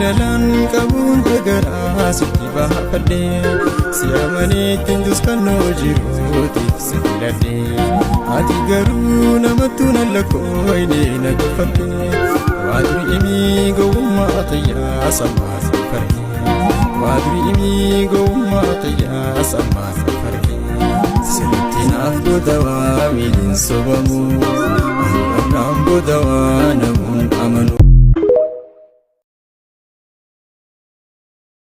jalalan qabun tagara sitti baafadhe siamani tinjus kanno jiruti sitilade ati garu namatu nalakoine nagfatte wadri imi gowma atya sama safarki wadri imi gowma atya sama safarki sitina afgo dawa min sobamu namgo dawa